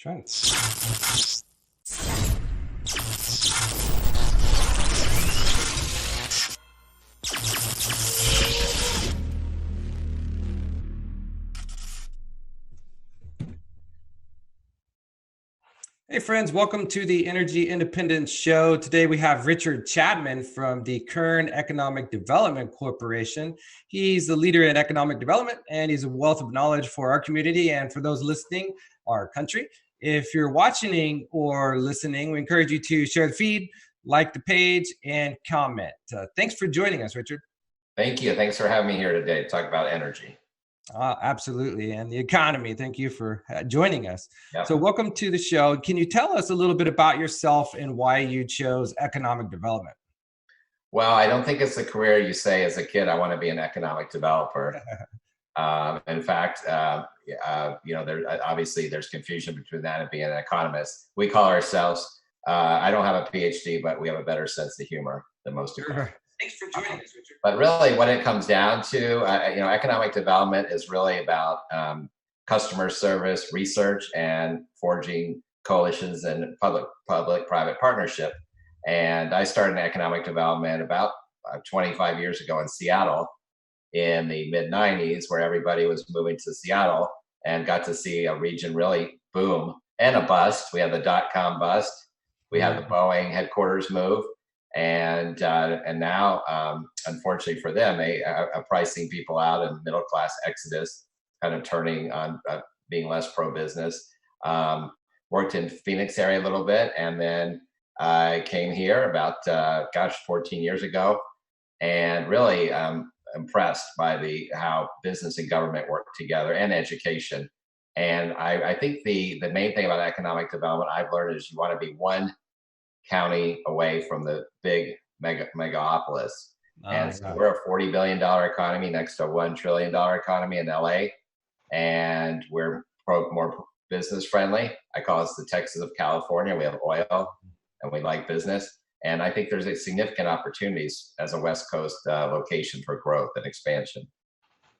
Trying. Hey friends, welcome to the Energy Independence Show. Today we have Richard Chapman from the Kern Economic Development Corporation. He's the leader in economic development and he's a wealth of knowledge for our community and for those listening, our country. If you're watching or listening, we encourage you to share the feed, like the page, and comment. Thanks for joining us, Richard. Thank you. Thanks for having me here today to talk about energy. Absolutely. And the economy. Thank you for joining us. Yep. So welcome to the show. Can you tell us a little bit about yourself and why you chose economic development? Well, I don't think it's a career you say as a kid, I want to be an economic developer. In fact, obviously there's confusion between that and being an economist. We call ourselves, I don't have a PhD, but we have a better sense of humor than most economists. Thanks for joining us, Richard. But really what it comes down to, economic development is really about customer service, research, and forging coalitions and public-private partnership. And I started in economic development about 25 years ago in Seattle in the mid-90s, where everybody was moving to Seattle and got to see a region really boom and a bust. We had the dot-com bust. We had the Boeing headquarters move. And now, unfortunately for them, a pricing people out and middle class exodus, kind of turning on being less pro-business. Worked in Phoenix area a little bit, and then I came here about 14 years ago, and really impressed by how business and government work together, and education. And I think the main thing about economic development I've learned is you want to be one county away from the big megapolis. So we're a $40 billion economy next to a $1 trillion economy in LA. And we're more business friendly. I call us the Texas of California. We have oil and we like business. And I think there's a significant opportunities as a West Coast location for growth and expansion.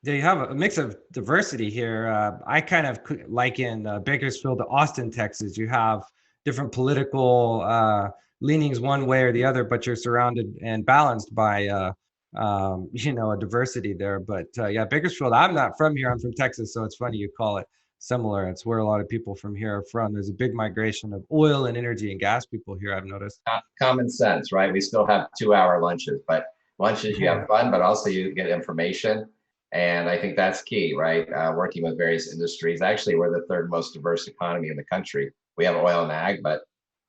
Yeah, you have a mix of diversity here. I kind of liken Bakersfield to Austin, Texas. You have different political leanings one way or the other, but you're surrounded and balanced by, a diversity there. But yeah, Bakersfield, I'm not from here. I'm from Texas. So it's funny you call it similar. It's where a lot of people from here are from. There's a big migration of oil and energy and gas people here, I've noticed. Common sense, right? We still have 2-hour lunches, but lunches you have fun, but also you get information. And I think that's key, right? Working with various industries. Actually, we're the third most diverse economy in the country. We have oil and ag, but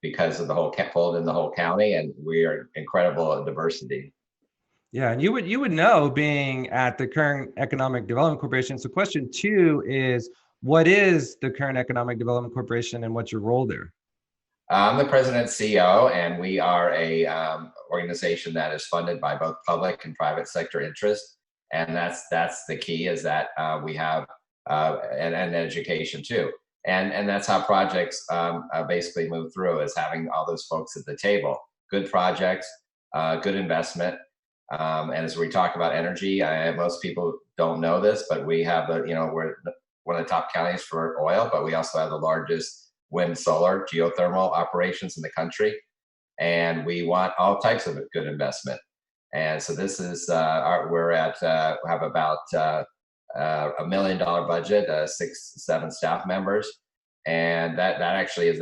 because of the whole fold in the whole county, and we are incredible at diversity. Yeah, and you would know, being at the Kern Economic Development Corporation. So question 2 is, what is the Kern Economic Development Corporation and what's your role there? I'm the president and CEO, and we are a organization that is funded by both public and private sector interests. And that's the key, is that we have and education too. And that's how projects basically move through, is having all those folks at the table. Good projects, good investment. And as we talk about energy, most people don't know this, but we have we're one of the top counties for oil, but we also have the largest wind, solar, geothermal operations in the country. And we want all types of good investment. And so this is, we have about $1 million budget, 6-7 staff members. And that actually is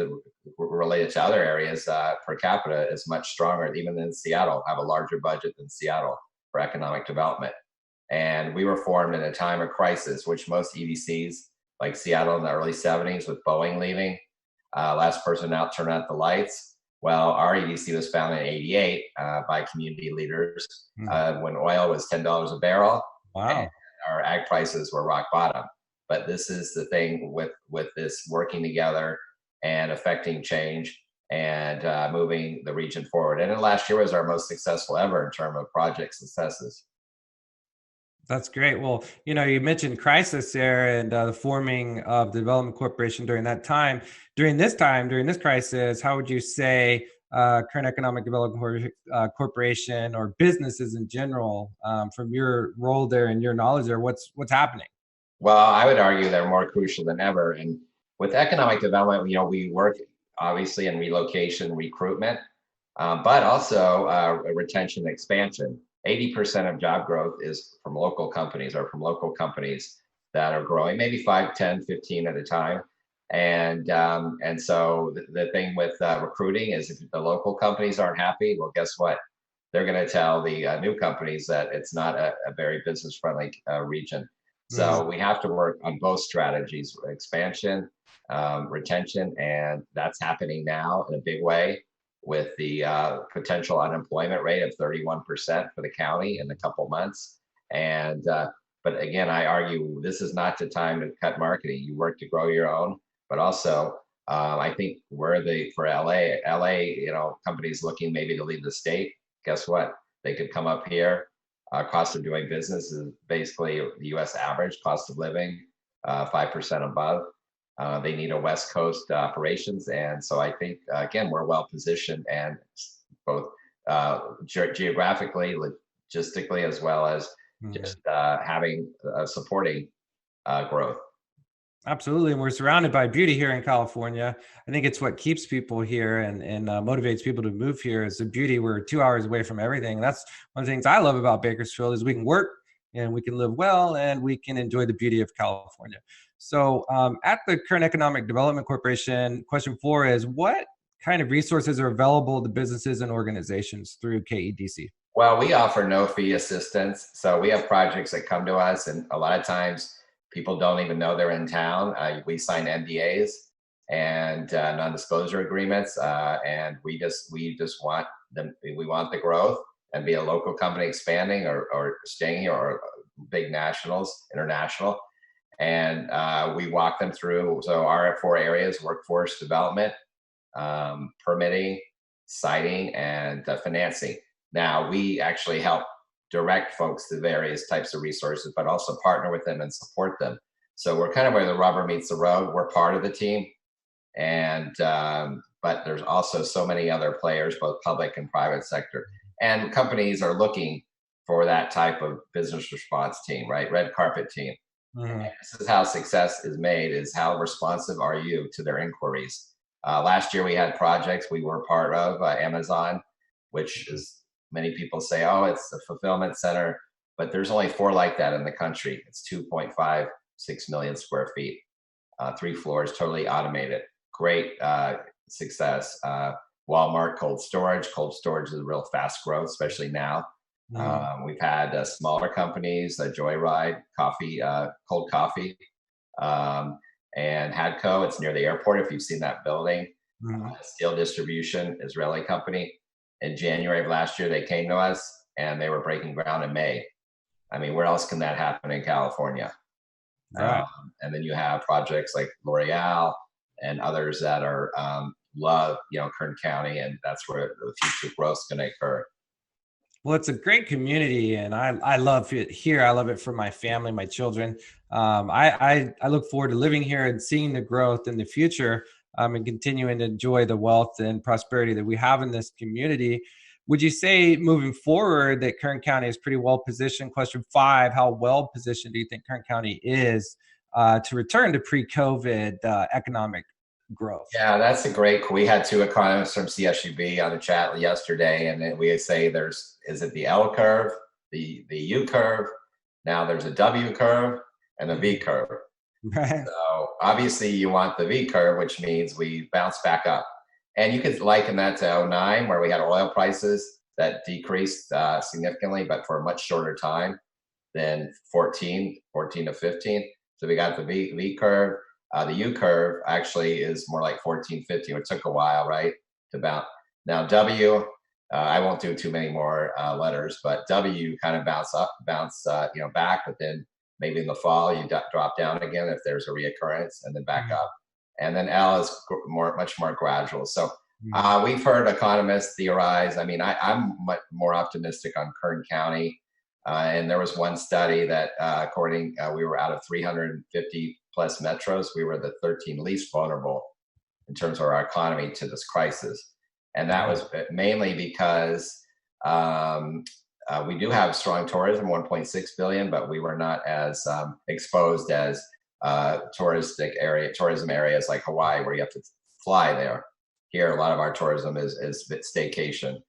related to other areas. Per capita is much stronger, even than Seattle, have a larger budget than Seattle for economic development. And we were formed in a time of crisis, which most EDCs, like Seattle in the early 70s with Boeing leaving, last person out, turn out the lights. Well, our EDC was founded in '88 by community leaders when oil was $10 a barrel. Wow. And our ag prices were rock bottom. But this is the thing with this working together and affecting change and moving the region forward. And last year was our most successful ever in terms of project successes. That's great. Well, you mentioned crisis there and the forming of the Development Corporation during that time. During this crisis, how would you say Kern Economic Development Corporation or businesses in general, from your role there and your knowledge there, what's happening? Well, I would argue they're more crucial than ever. And With economic development, we work obviously in relocation, recruitment, but also retention and expansion. 80% of job growth is from local companies or from local companies that are growing, maybe 5, 10, 15 at a time. And so the thing with recruiting is if the local companies aren't happy, well, guess what? They're going to tell the new companies that it's not a very business friendly region. So we have to work on both strategies: expansion, retention, and that's happening now in a big way with the potential unemployment rate of 31% for the county in a couple months. And but again, I argue this is not the time to cut marketing. You work to grow your own, but also I think for LA, companies looking maybe to leave the state. Guess what? They could come up here. Cost of doing business is basically the U.S. average cost of living, 5% above. They need a West Coast operations, and so I think again we're well positioned, and both geographically, logistically, as well as just having supporting growth. Absolutely. And we're surrounded by beauty here in California. I think it's what keeps people here and motivates people to move here is the beauty. We're 2 hours away from everything. That's one of the things I love about Bakersfield is we can work and we can live well and we can enjoy the beauty of California. So at the Kern Economic Development Corporation, question 4 is what kind of resources are available to businesses and organizations through KEDC? Well, we offer no fee assistance. So we have projects that come to us, and a lot of times people don't even know they're in town. We sign NDAs and non-disclosure agreements, and we just want them. We want the growth and be a local company expanding or staying here, or big nationals, international. And we walk them through. So our 4 areas: workforce development, permitting, siting, and financing. Now we actually help direct folks to various types of resources, but also partner with them and support them. So we're kind of where the rubber meets the road. We're part of the team, and but there's also so many other players, both public and private sector, and companies are looking for that type of business response team, right? Red carpet team. This is how success is made: is how responsive are you to their inquiries? Last year we had projects we were part of, Amazon, which is, many people say, oh, it's a fulfillment center, but there's only 4 like that in the country. It's 2.56 million square feet, 3 floors, totally automated. Great success. Walmart cold storage. Cold storage is a real fast growth, especially now. We've had smaller companies, Joyride Coffee, cold coffee, and Hadco. It's near the airport. If you've seen that building, Steel Distribution, Israeli company. In January of last year, they came to us and they were breaking ground in May. I mean, where else can that happen in California? And then you have projects like L'Oreal and others that are love, Kern County, and that's where the future growth is going to occur. Well, it's a great community, and I love it here. I love it for my family, my children. I look forward to living here and seeing the growth in the future. And continuing to enjoy the wealth and prosperity that we have in this community. Would you say moving forward that Kern County is pretty well positioned? Question 5, how well positioned do you think Kern County is to return to pre-COVID economic growth? Yeah, that's a great. We had 2 economists from CSUB on the chat yesterday, and we say is it the L curve, the U curve? Now there's a W curve and a V curve. Right. So obviously you want the V curve, which means we bounce back up. And you could liken that to 2009, where we had oil prices that decreased significantly, but for a much shorter time than 14 to 15. So we got the V curve. The U curve actually is more like 14, 15. It took a while, right, to bounce. Now W, I won't do too many more letters, but W kind of bounce back, but then maybe in the fall you drop down again if there's a reoccurrence, and then back up. And then L is much more gradual. So we've heard economists theorize. I mean, I'm much more optimistic on Kern County. And there was one study that we were out of 350 plus metros, we were the 13th least vulnerable in terms of our economy to this crisis. And that was mainly because we do have strong tourism, 1.6 billion, but we were not as exposed as tourism areas like Hawaii, where you have to fly there. Here, a lot of our tourism is staycation.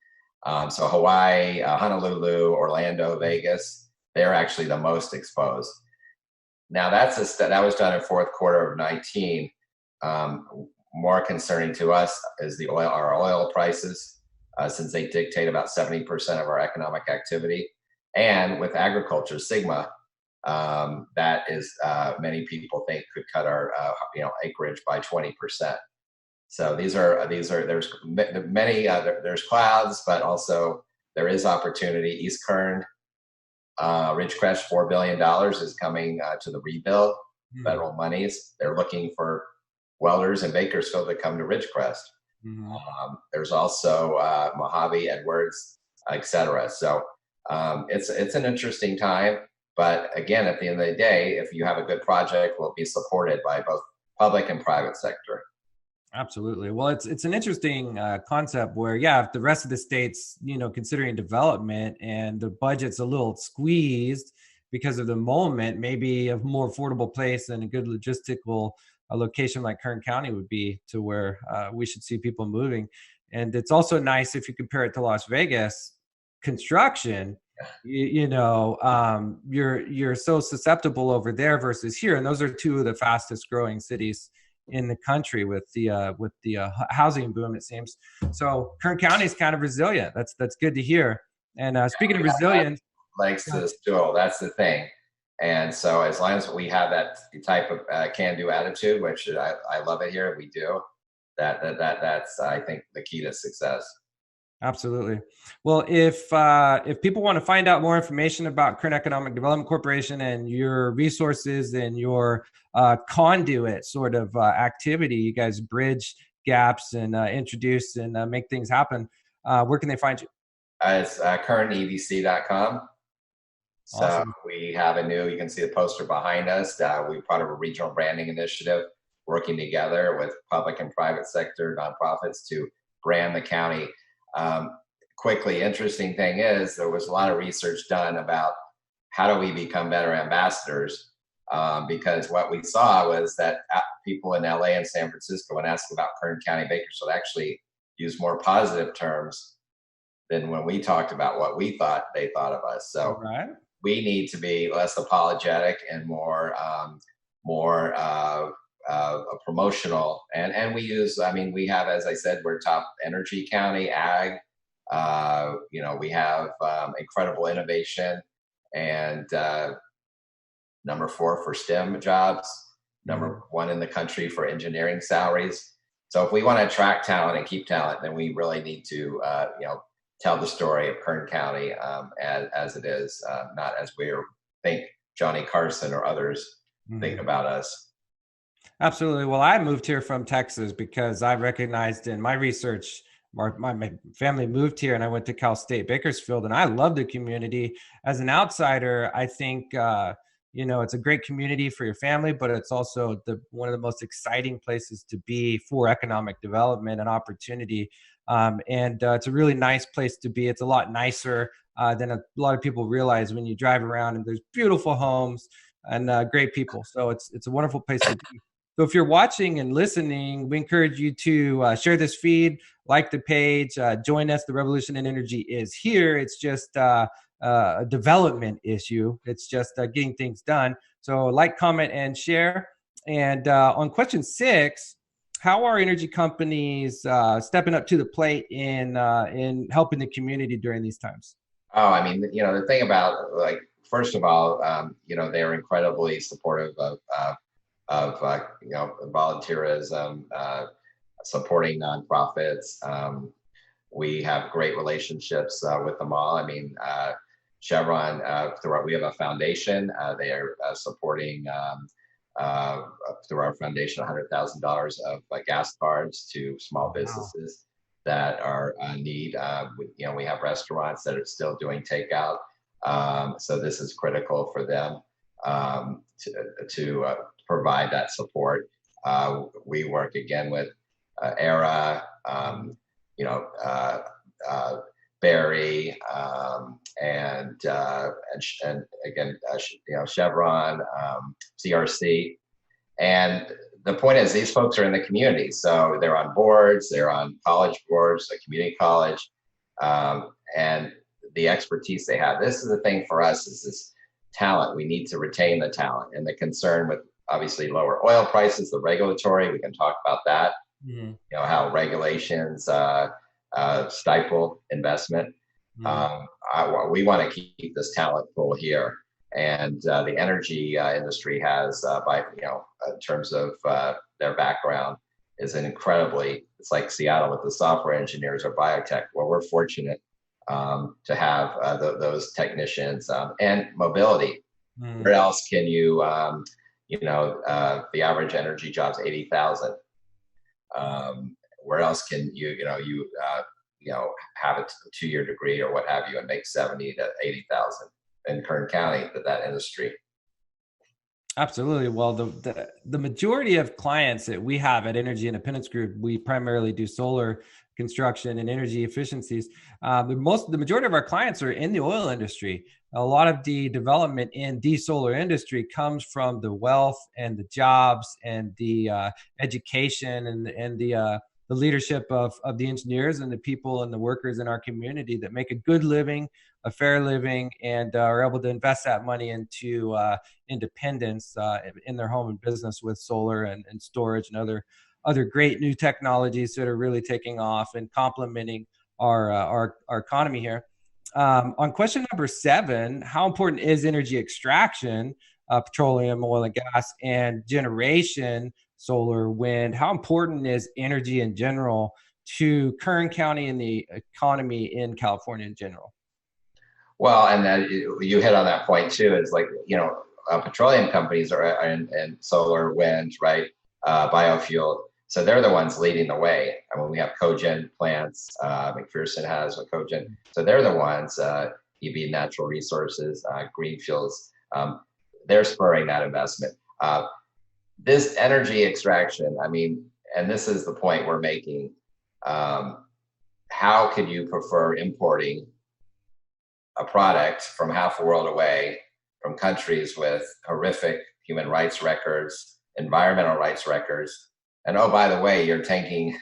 So Hawaii, Honolulu, Orlando, Vegas, they're actually the most exposed. Now that was done in fourth quarter of 19. More concerning to us is our oil prices, since they dictate about 70% of our economic activity, and with agriculture, Sigma, that is many people think could cut our acreage by 20%. So there's many there's clouds, but also there is opportunity. East Kern, Ridgecrest, $4 billion is coming to the rebuild. Federal monies. They're looking for welders in Bakersfield to come to Ridgecrest. There's also Mojave, Edwards, etc. So it's an interesting time. But again, at the end of the day, if you have a good project, will be supported by both public and private sector. Absolutely. Well, it's an interesting concept where, if the rest of the states, considering development and the budget's a little squeezed because of the moment, maybe a more affordable place and a good logistical location like Kern County would be to where we should see people moving. And it's also nice if you compare it to Las Vegas construction. You're so susceptible over there versus here, and those are two of the fastest growing cities in the country with the housing boom, it seems. So Kern County is kind of resilient. That's good to hear. And speaking of resilience, legs to the stool, that's the thing. And so as long as we have that type of can-do attitude, which I love it here, we do. That's I think the key to success. Absolutely. Well, if people want to find out more information about Kern Economic Development Corporation and your resources and your conduit sort of activity, you guys bridge gaps and introduce and make things happen, where can they find you? It's KernEDC.com. So awesome. We have you can see the poster behind us. We're part of a regional branding initiative working together with public and private sector nonprofits to brand the county. Quickly, interesting thing is there was a lot of research done about how do we become better ambassadors, because what we saw was that people in LA and San Francisco, when asked about Kern County, Bakersfield, actually use more positive terms than when we talked about what we thought they thought of us. So we need to be less apologetic and more promotional, and we we have, as I said, we're top energy county, ag, we have incredible innovation, and number 4 for STEM jobs, number 1 in the country for engineering salaries. So if we want to attract talent and keep talent, then we really need to tell the story of Kern County as it is, not as we think Johnny Carson or others think about us. Absolutely. Well, I moved here from Texas because I recognized in my research, my family moved here and I went to Cal State Bakersfield, and I love the community. As an outsider, I think, it's a great community for your family, but it's also one of the most exciting places to be for economic development and opportunity. And it's a really nice place to be. It's a lot nicer than a lot of people realize when you drive around, and there's beautiful homes and great people. So it's a wonderful place to be. So if you're watching and listening, we encourage you to share this feed, like the page, join us. The revolution in energy is here. It's just a development issue. It's just getting things done. So like, comment, and share. And on question 6, how are energy companies stepping up to the plate in helping the community during these times? Oh, the thing about, first of all, they are incredibly supportive of volunteerism, supporting nonprofits. We have great relationships with them all. Chevron, we have a foundation. They are supporting through our foundation $100,000 of gas cards to small businesses that are in need. We have restaurants that are still doing takeout, so this is critical for them to provide that support. We work again with ERA, Barry, and again, Chevron, CRC. And the point is, these folks are in the community, so they're on boards, they're on college boards, a community college, and the expertise they have. This is the thing for us: is this talent. We need to retain the talent, and the concern with obviously lower oil prices, the regulatory. We can talk about that. Mm-hmm. You know how regulations stifle investment. Mm-hmm. We want to keep this talent pool here, and the energy industry has, by in terms of their background, is an incredibly. It's like Seattle with the software engineers or biotech. Well, we're fortunate to have those technicians and mobility. Mm-hmm. Where else can you, the average energy job's 80,000. Where else can have a 2-year degree or what have you and make 70 to 80,000 in Kern County that industry? Absolutely. Well, the majority of clients that we have at Energy Independence Group, we primarily do solar construction and energy efficiencies. The majority of our clients are in the oil industry. A lot of the development in the solar industry comes from the wealth and the jobs and the education and the leadership of the engineers and the people and the workers in our community that make a good living, a fair living, and are able to invest that money into independence in their home and business with solar and storage and other great new technologies that are really taking off and complementing our economy here. On question number 7, how important is energy extraction, petroleum, oil and gas, and generation, solar, wind? How important is energy in general to Kern County and the economy in California in general? Well, and then you hit on that point too. Is like petroleum companies are and solar, wind, right, biofuel. So they're the ones leading the way. I mean, we have cogen plants. McPherson has a cogen. So they're the ones. EB Natural Resources, green fuels. They're spurring that investment. This energy extraction. I mean, and this is the point we're making. How could you prefer importing a product from half a world away, from countries with horrific human rights records, environmental rights records, and oh, by the way, you're taking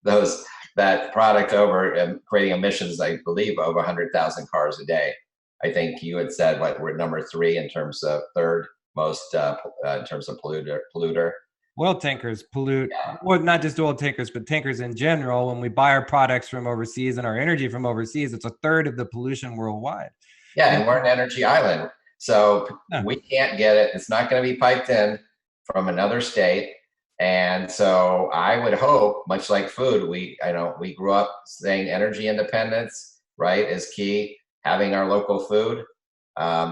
that product over and creating emissions, I believe, over 100,000 cars a day. I think you had said we're number 3 in terms of third most in terms of polluter. Oil tankers pollute, well, not just oil tankers, but tankers in general. When we buy our products from overseas and our energy from overseas, it's a third of the pollution worldwide. Yeah, and we're an energy island. So we can't get it. It's not going to be piped in from another state. And so I would hope, much like food, we grew up saying energy independence, right, is key. Having our local food.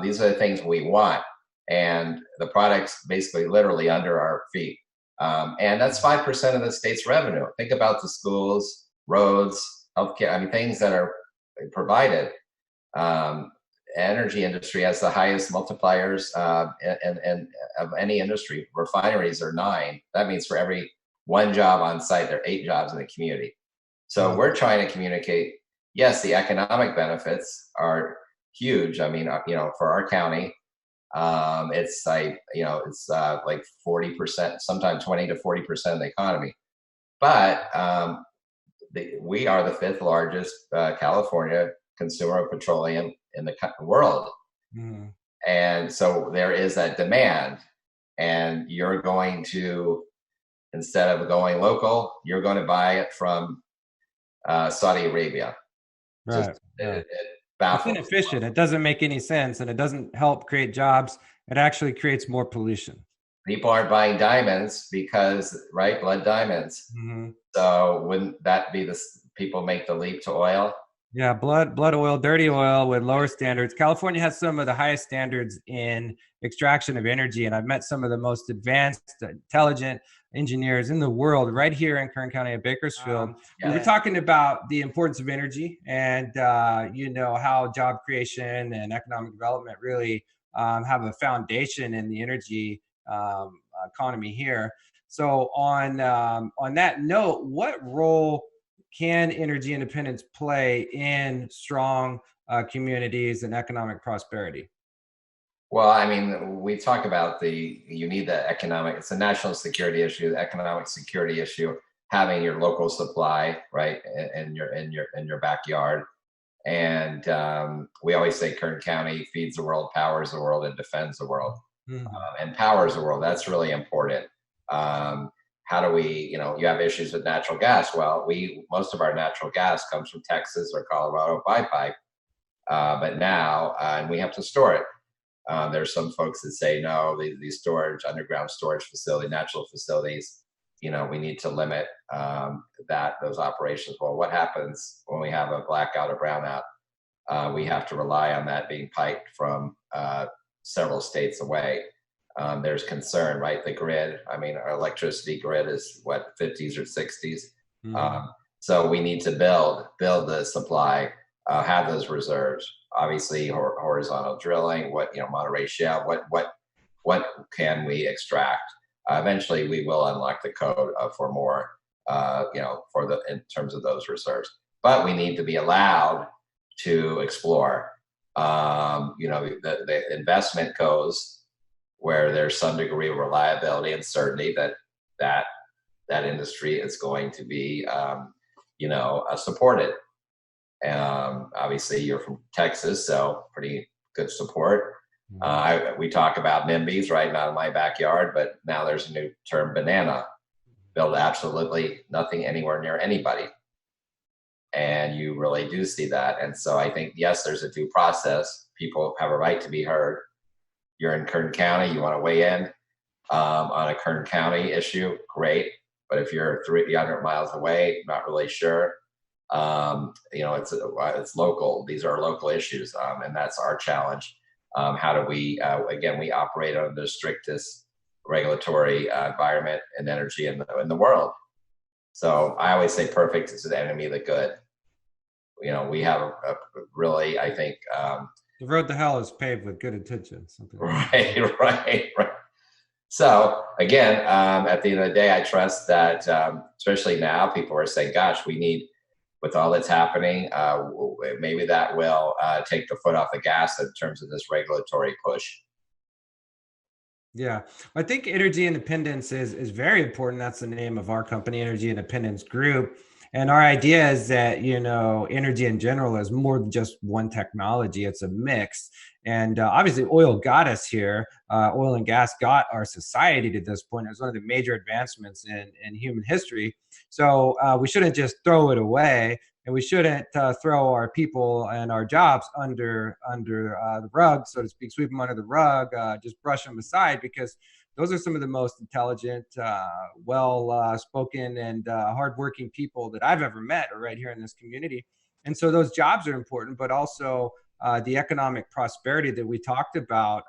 These are the things we want. And the product's basically literally under our feet. And that's 5% of the state's revenue. Think about the schools, roads, healthcare, I mean, things that are provided. Energy industry has the highest multipliers and of any industry. Refineries are 9. That means for every 1 job on site, there are 8 jobs in the community. So we're trying to communicate, yes, the economic benefits are huge. I mean, for our county, it's like, like 40%, sometimes 20 to 40% of the economy. But we are the 5th largest California consumer of petroleum in the world. Mm. And so there is that demand, and you're going to, instead of going local, you're going to buy it from Saudi Arabia. Right. It's inefficient. It doesn't make any sense, and it doesn't help create jobs. It actually creates more pollution. People aren't buying diamonds because, right, blood diamonds. Mm-hmm. So wouldn't that be people make the leap to oil? Yeah, blood oil, dirty oil with lower standards. California has some of the highest standards in extraction of energy, and I've met some of the most advanced, intelligent engineers in the world right here in Kern County and Bakersfield. We were talking about the importance of energy and, how job creation and economic development really have a foundation in the energy economy here. So on that note, what role can energy independence play in strong communities and economic prosperity? Well, I mean, we talk about you need the economic, it's a national security issue, the economic security issue, having your local supply, right, in your backyard. And we always say Kern County feeds the world, powers the world, and defends the world. Mhm. And powers the world. That's really important. Um, how do we, you have issues with natural gas? Well, most of our natural gas comes from Texas or Colorado by pipe, but now and we have to store it. There's some folks that say no, these storage, underground storage facility, natural facilities, we need to limit those operations. Well, what happens when we have a blackout or brownout? We have to rely on that being piped from several states away. There's concern, right? The grid, I mean, our electricity grid is what, 50s or 60s. Mhm. So we need to build the supply, have those reserves. Obviously, horizontal drilling, Monterey Shale, what can we extract? Eventually, we will unlock the code for more, in terms of those reserves. But we need to be allowed to explore. The investment goes where there's some degree of reliability and certainty that industry is going to be, supported. Obviously, you're from Texas, so pretty good support. Mhm. We talk about NIMBYs, right? Not in my backyard, but now there's a new term, banana. Build absolutely nothing anywhere near anybody. And you really do see that. And so I think, yes, there's a due process. People have a right to be heard. You're in Kern County, you want to weigh in on a Kern County issue, great. But if you're 300 miles away, not really sure. It's local. These are local issues, and that's our challenge. How do we, again, we operate under the strictest regulatory environment and energy in the world. So I always say perfect is the enemy of the good. We have a really, I think, The road to hell is paved with good intentions. Something like right, right. So again, at the end of the day, I trust that, especially now, people are saying, "Gosh, we need." With all that's happening, maybe that will take the foot off the gas in terms of this regulatory push. Yeah, I think energy independence is very important. That's the name of our company, Energy Independence Group. And our idea is that, energy in general is more than just one technology, it's a mix. And obviously, oil got us here. Oil and gas got our society to this point. It was one of the major advancements in human history. So we shouldn't just throw it away. And we shouldn't throw our people and our jobs under the rug, so to speak, sweep them under the rug, just brush them aside, because those are some of the most intelligent, well-spoken, and hardworking people that I've ever met are right here in this community. And so those jobs are important, but also the economic prosperity that we talked about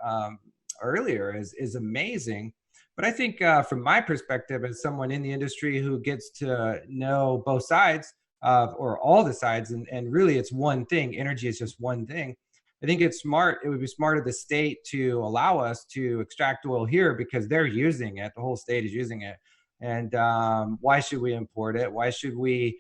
earlier is amazing. But I think from my perspective, as someone in the industry who gets to know both sides, or all the sides, and really it's one thing. Energy is just one thing. I think it's smart. It would be smart of the state to allow us to extract oil here because they're using it. The whole state is using it. And why should we import it? Why should we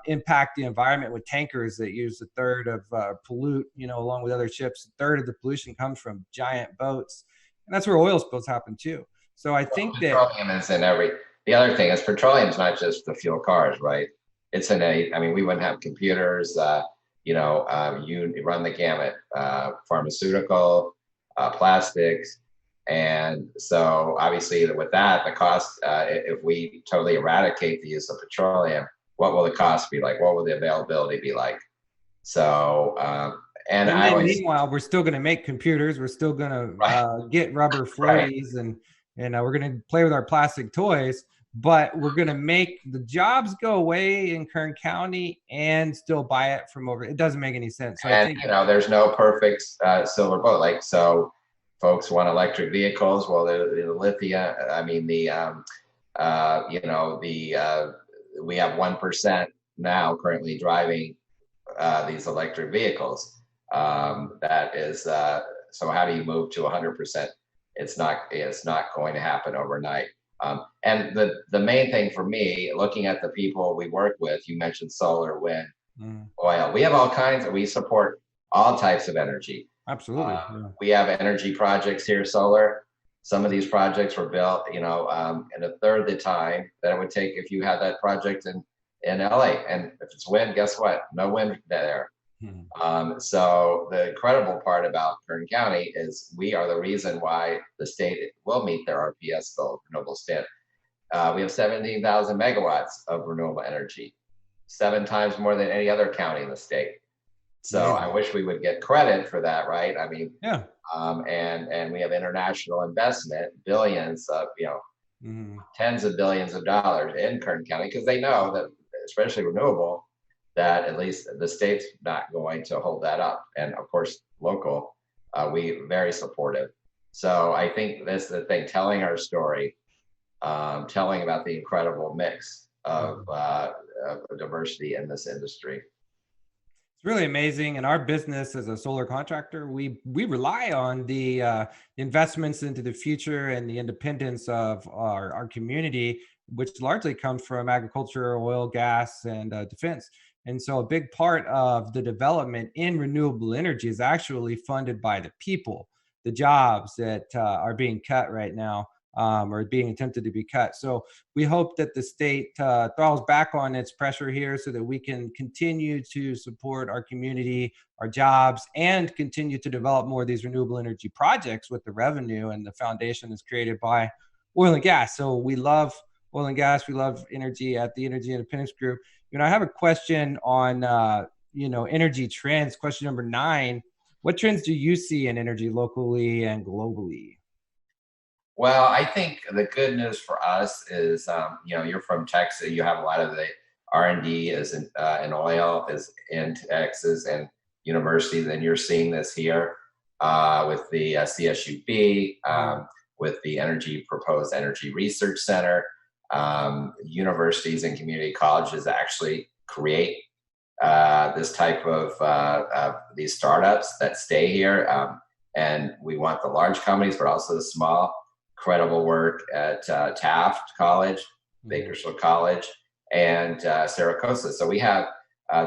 impact the environment with tankers that use a third of pollute, along with other ships? A third of the pollution comes from giant boats. And that's where oil spills happen too. So I think that Petroleum is in the other thing is petroleum is not just the fuel cars, right? It's I mean, we wouldn't have computers, you run the gamut, pharmaceutical, plastics. And so obviously with that, the cost, if we totally eradicate the use of petroleum, what will the cost be like? What will the availability be like? So, and And I then always, meanwhile, we're still going to make computers. We're still going to right, get rubber right. floaties, and we're going to play with our plastic toys. But we're going to make the jobs go away in Kern County and still buy it from over. It doesn't make any sense. So I And think, there's no perfect silver bullet. Like, so folks want electric vehicles. Well, the lithium, I mean, we have 1% now currently driving these electric vehicles. That is, so how do you move to 100%? It's not going to happen overnight. And the main thing for me, looking at the people we work with, you mentioned solar, wind, mm, oil. We have all kinds. We support all types of energy. Absolutely. Yeah. We have energy projects here, solar. Some of these projects were built, in a third of the time that it would take if you had that project in LA. And if it's wind, guess what? No wind there. Mhm. So the incredible part about Kern County is we are the reason why the state will meet their RPS goal, renewable standard. We have 17,000 megawatts of renewable energy, 7 times more than any other county in the state. So I Amazing. wish we would get credit for that, right? I mean, Yeah. and we have international investment, billions of, Mhm. tens of billions of dollars in Kern County because they know that, especially renewable, that at least the state's not going to hold that up. And of course, local, we very supportive. So I think that's the thing, telling our story, telling about the incredible mix of diversity in this industry. It's really amazing. In our business as a solar contractor, we rely on the investments into the future and the independence of our community, which largely comes from agriculture, oil, gas, and defense. And so a big part of the development in renewable energy is actually funded by the people, the jobs that are being cut right now, or being attempted to be cut. So we hope that the state throws back on its pressure here so that we can continue to support our community, our jobs, and continue to develop more of these renewable energy projects with the revenue and the foundation that's created by oil and gas. So we love oil and gas. We love energy at the Energy Independence Group. I have a question on, energy trends. Question number 9. What trends do you see in energy locally and globally? Well, I think the good news for us is, you're from Texas. You have a lot of the R&D is in oil is in Texas and universities, and you're seeing this here with the CSUB, with the proposed energy research center. Universities and community colleges actually create this type of these startups that stay here, and we want the large companies, but also the small. Incredible work at Taft College, Bakersfield College, and Saracosa. So we have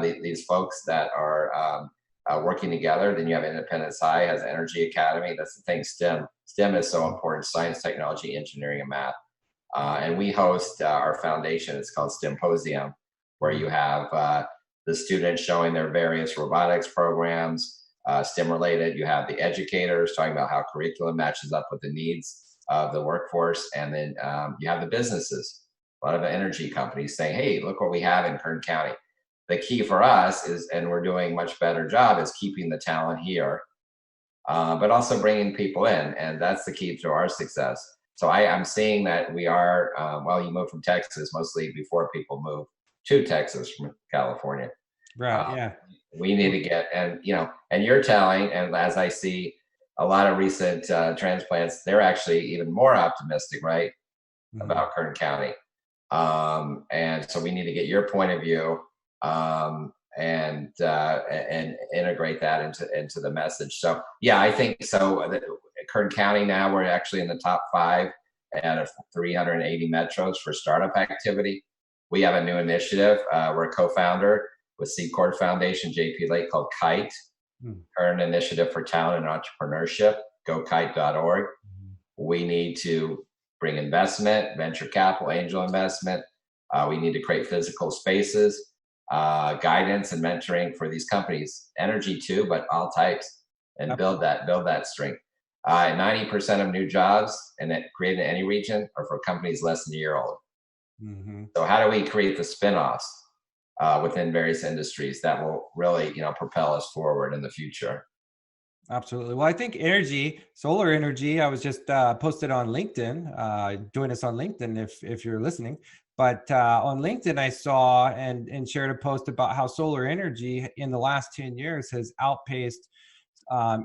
these folks that are working together. Then you have Independence High has Energy Academy. That's the thing, STEM. STEM is so important: science, technology, engineering, and math. And we host our foundation. It's called Symposium, where you have the students showing their various robotics programs, STEM related. You have the educators talking about how curriculum matches up with the needs of the workforce. And then you have the businesses, a lot of energy companies saying, hey, look what we have in Kern County. The key for us is, and we're doing a much better job, is keeping the talent here, but also bringing people in. And that's the key to our success. So I'm seeing that we are, you moved from Texas mostly before people move to Texas from California. Right. Yeah. We need to get, and you're telling, and as I see a lot of recent transplants, they're actually even more optimistic, right, about Kern County. And so we need to get your point of view and integrate that into the message. So yeah, I think so. Kern County now we're actually in the top 5 out of 380 metros for startup activity. We have a new initiative. We're a co-founder with Secord Foundation, JP Lake, called KITE. Kern Initiative for Talent and Entrepreneurship, gokite.org. We need to bring investment, venture capital, angel investment. We need to create physical spaces, guidance and mentoring for these companies, energy too, but all types, and build that strength. 90% of new jobs and that created in any region are for companies less than a year old. So how do we create the spinoffs within various industries that will really, propel us forward in the future? Absolutely. Well, I think solar energy, I was just posted on LinkedIn. Join us on LinkedIn if you're listening. But on LinkedIn, I saw and shared a post about how solar energy in the last 10 years has outpaced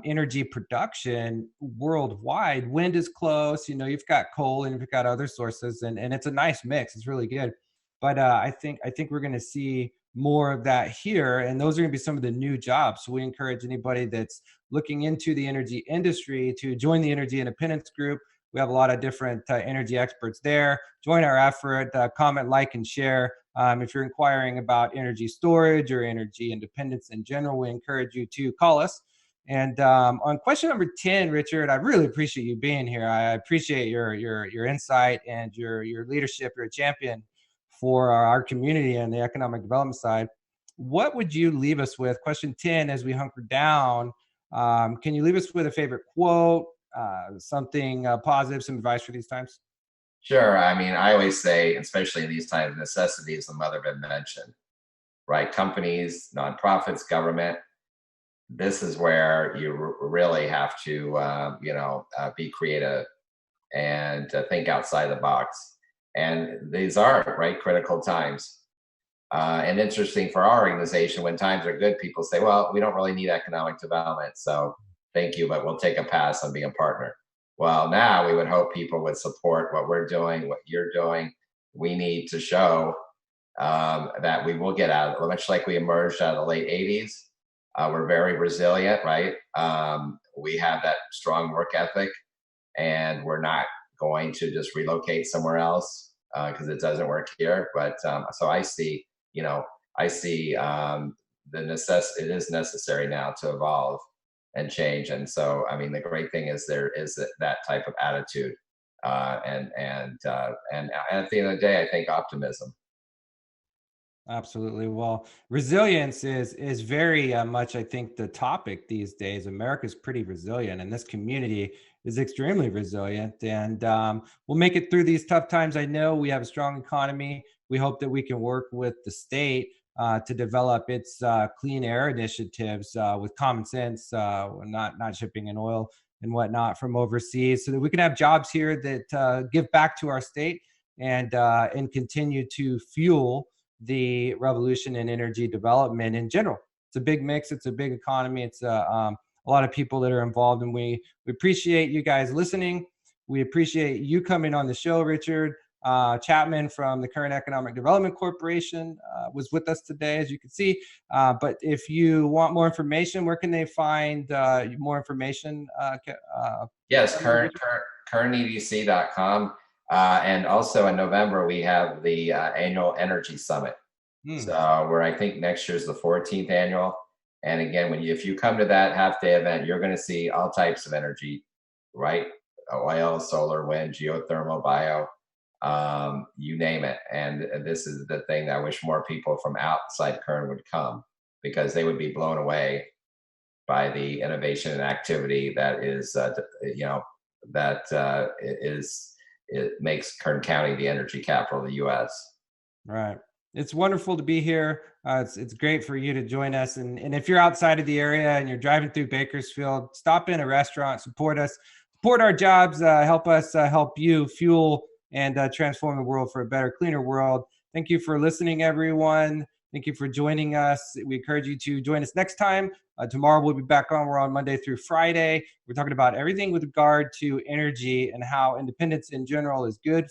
energy production worldwide. Wind is close. You've got coal and you've got other sources, and it's a nice mix. It's really good. But I think we're going to see more of that here, and those are going to be some of the new jobs. So we encourage anybody that's looking into the energy industry to join the Energy Independence Group. We have a lot of different energy experts there. Join our effort, comment, like, and share. If you're inquiring about energy storage or energy independence in general, we encourage you to call us. And on question number 10, Richard, I really appreciate you being here. I appreciate your insight and your leadership. You're a champion for our community and the economic development side. What would you leave us with? Question 10, as we hunker down, can you leave us with a favorite quote, something positive, some advice for these times? Sure. I mean, I always say, especially in these times, necessity is the mother of invention, right? Companies, nonprofits, government. This is where you really have to, be creative and think outside the box. And these are, right, critical times. And interesting for our organization, when times are good, people say, well, we don't really need economic development. So thank you, but we'll take a pass on being a partner. Well, now we would hope people would support what we're doing, what you're doing. We need to show that we will get out of it, much like we emerged out of the late 80s. We're very resilient, right? We have that strong work ethic, and we're not going to just relocate somewhere else because it doesn't work here. But so I see, it is necessary now to evolve and change. And so, I mean, the great thing is there is that type of attitude, and at the end of the day, I think optimism. Absolutely. Well, resilience is very much, I think, the topic these days. America's pretty resilient, and this community is extremely resilient. And we'll make it through these tough times. I know we have a strong economy. We hope that we can work with the state to develop its clean air initiatives with common sense, not shipping in oil and whatnot from overseas, so that we can have jobs here that give back to our state and continue to fuel the revolution in energy development in general. It's a big mix. It's a big economy. It's a lot of people that are involved, and we appreciate you guys listening. We appreciate you coming on the show, Richard. Chapman from the Kern Economic Development Corporation was with us today, as you can see. But if you want more information, where can they find more information? Yes, KernEDC.com. And also in November, we have the annual Energy Summit. So I think next year's the 14th annual. And again, if you come to that half-day event, you're going to see all types of energy, right? Oil, solar, wind, geothermal, bio, you name it. And this is the thing that I wish more people from outside Kern would come, because they would be blown away by the innovation and activity that is, it makes Kern County the energy capital of the U.S. Right. It's wonderful to be here. It's great for you to join us. And if you're outside of the area and you're driving through Bakersfield, stop in a restaurant, support us, support our jobs, help us help you fuel and transform the world for a better, cleaner world. Thank you for listening, everyone. Thank you for joining us. We encourage you to join us next time. Tomorrow we'll be back on. We're on Monday through Friday. We're talking about everything with regard to energy and how independence in general is good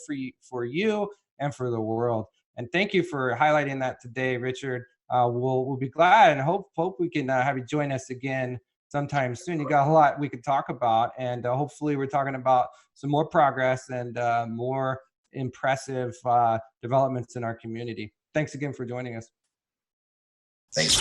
for you and for the world. And thank you for highlighting that today, Richard. We'll be glad and hope we can have you join us again sometime soon. You got a lot we could talk about, and hopefully we're talking about some more progress and more impressive developments in our community. Thanks again for joining us. Thank you.